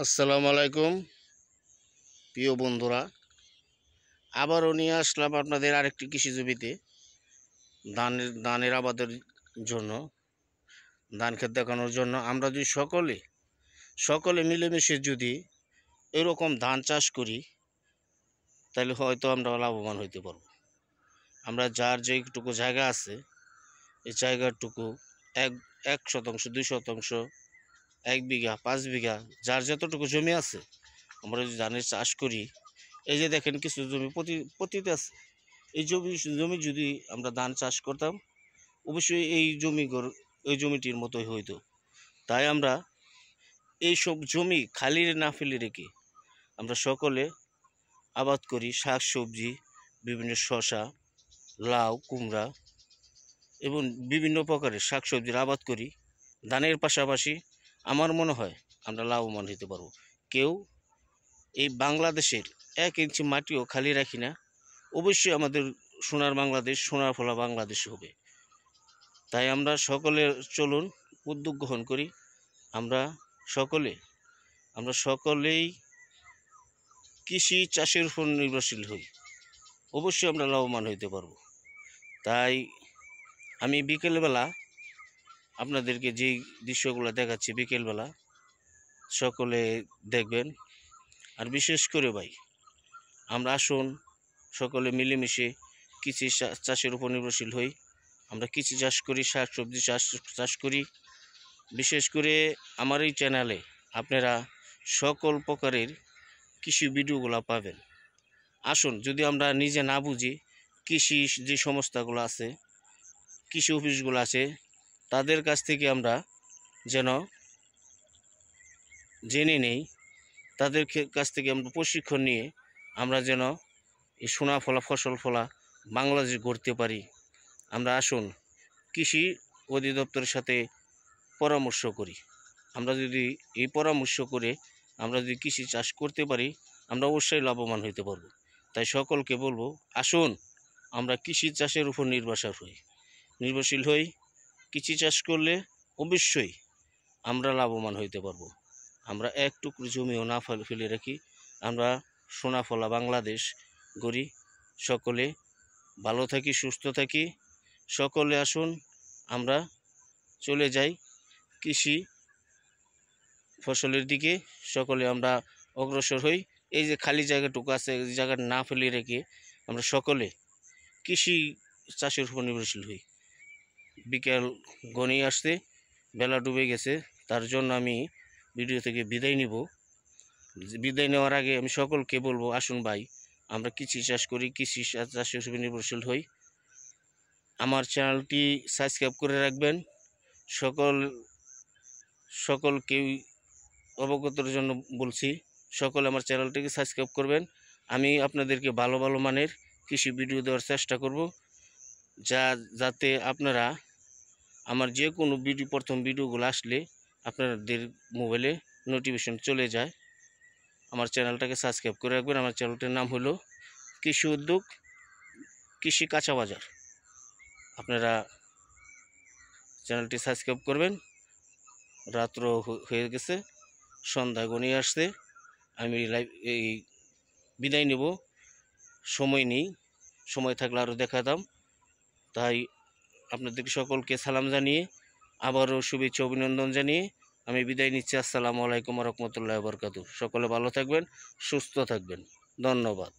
আসসালামু আলাইকুম প্রিয় বন্ধুরা, আবারও নিয়ে আসলাম আপনাদের আরেকটি কৃষি জমিতে ধানের আবাদের জন্য, ধান ক্ষেত দেখানোর জন্য। আমরা যদি সকলে মিলেমিশে যদি এরকম ধান চাষ করি, তাহলে হয়তো আমরা লাভবান হইতে পারবো। আমরা যার যেটুকু জায়গা আছে, এই জায়গাটুকু এক 1% 2%, 1 বিঘা 5 বিঘা, যার যতটুকু জমি আছে, আমরা যদি ধানের চাষ করি। এই যে দেখেন, কিছু জমি পতিতে আছে। এই জমি যদি আমরা ধান চাষ করতাম, অবশ্যই এই জমিটির মতোই হইতো। তাই আমরা এই সব জমি খালি না ফেলে রেখে আমরা সকলে আবাদ করি। শাক সবজি, বিভিন্ন শসা, লাউ, কুমড়া এবং বিভিন্ন প্রকারের শাক সবজির আবাদ করি। ধানের পাশাপাশি আমার মনে হয় আমরা লাভবান হতে পারবো। কেউ এই বাংলাদেশের 1 ইঞ্চি মাটিও খালি রাখি না। অবশ্যই আমাদের সোনার বাংলাদেশ, সোনার ফলা বাংলাদেশ হবে। তাই আমরা সকলে চলুন উদ্যোগ গ্রহণ করি। আমরা সকলেই কৃষি চাষের উপর নির্ভরশীল হই। অবশ্যই আমরা লাভবান হইতে পারবো। তাই আমি বিকেলবেলা আপনাদেরকে যেই দৃশ্যগুলো দেখাচ্ছি, বিকেলবেলা সকলে দেখবেন। আর বিশেষ করে ভাই, আমরা আসুন সকলে মিলেমিশে কৃষি চাষের উপর নির্ভরশীল হই। আমরা কৃষি চাষ করি, শাক সবজি চাষ করি। বিশেষ করে আমার এই চ্যানেলে আপনারা সকল প্রকারের কৃষি ভিডিওগুলো পাবেন। আসুন, যদি আমরা নিজে না বুঝি, কৃষি যে সংস্থাগুলো আছে, কৃষি অফিসগুলো আছে, তাদের কাছ থেকে আমরা যেন জেনে নেই, তাদের কাছ থেকে আমরা প্রশিক্ষণ নিয়ে আমরা যেন এই সোনা ফলা ফসল ফলা বাংলাদেশ গড়তে পারি। আমরা আসুন কৃষি অধিদপ্তরের সাথে পরামর্শ করি। আমরা যদি এই পরামর্শ করে আমরা যদি কৃষি চাষ করতে পারি, আমরা অবশ্যই লাভবান হইতে পারবো। তাই সকলকে বলবো, আসুন আমরা কৃষি চাষের উপর নির্ভরশীল হই। কৃষি চাষ করলে অবশ্যই আমরা লাভবান হইতে পারবো। আমরা এক টুকরো জমিও না ফেলে রাখি। আমরা সোনাফলা বাংলাদেশ গড়ি। সকলে ভালো থাকি, সুস্থ থাকি। সকলে আসুন আমরা চলে যাই কৃষি ফসলের দিকে। সকলে আমরা অগ্রসর হই। এই যে খালি জায়গাটুকু আছে, এই জায়গাটা না ফেলে রেখে আমরা সকলে কৃষি চাষের উপর নির্ভরশীল হই। বিকেল ঘনিয়ে আসতে, বেলা ডুবে গেছে, তার জন্য আমি ভিডিও থেকে বিদায় নিব। বিদায় নেওয়ার আগে আমি সকলকে বলবো, আসুন ভাই আমরা কৃষি চাষ করি, কৃষি চাষের উপর নির্ভরশীল হই। আমার চ্যানেলটি সাবস্ক্রাইব করে রাখবেন। সকলকেই অবগতর জন্য বলছি, সকলে আমার চ্যানেলটিকে সাবস্ক্রাইব করবেন। আমি আপনাদেরকে ভালো মানের কৃষি ভিডিও দেওয়ার চেষ্টা করব, যাতে আপনারা আমার যে কোনো প্রথম ভিডিওগুলো আসলে আপনাদের মোবাইলে নোটিফিকেশন চলে যায়। আমার চ্যানেলটাকে সাবস্ক্রাইব করে রাখবেন। আমার চ্যানেলটির নাম হলো কৃষি উদ্যোগ, কৃষি কাঁচা বাজার। আপনারা চ্যানেলটি সাবস্ক্রাইব করবেন। রাত্র হয়ে গেছে, সন্ধ্যা ঘনিয়ে আসছে, আমি এই বিদায় নেব। সময় নেই, সময় থাকলে আরও দেখাতাম। তাই আপনাদেরকে সকলকে সালাম জানিয়ে, আবারও শুভেচ্ছা অভিনন্দন জানিয়ে আমি বিদায় নিচ্ছি। আসসালামু আলাইকুম ওয়া রাহমাতুল্লাহি ওয়া বারাকাতুহু। সকলে ভালো থাকবেন, সুস্থ থাকবেন। ধন্যবাদ।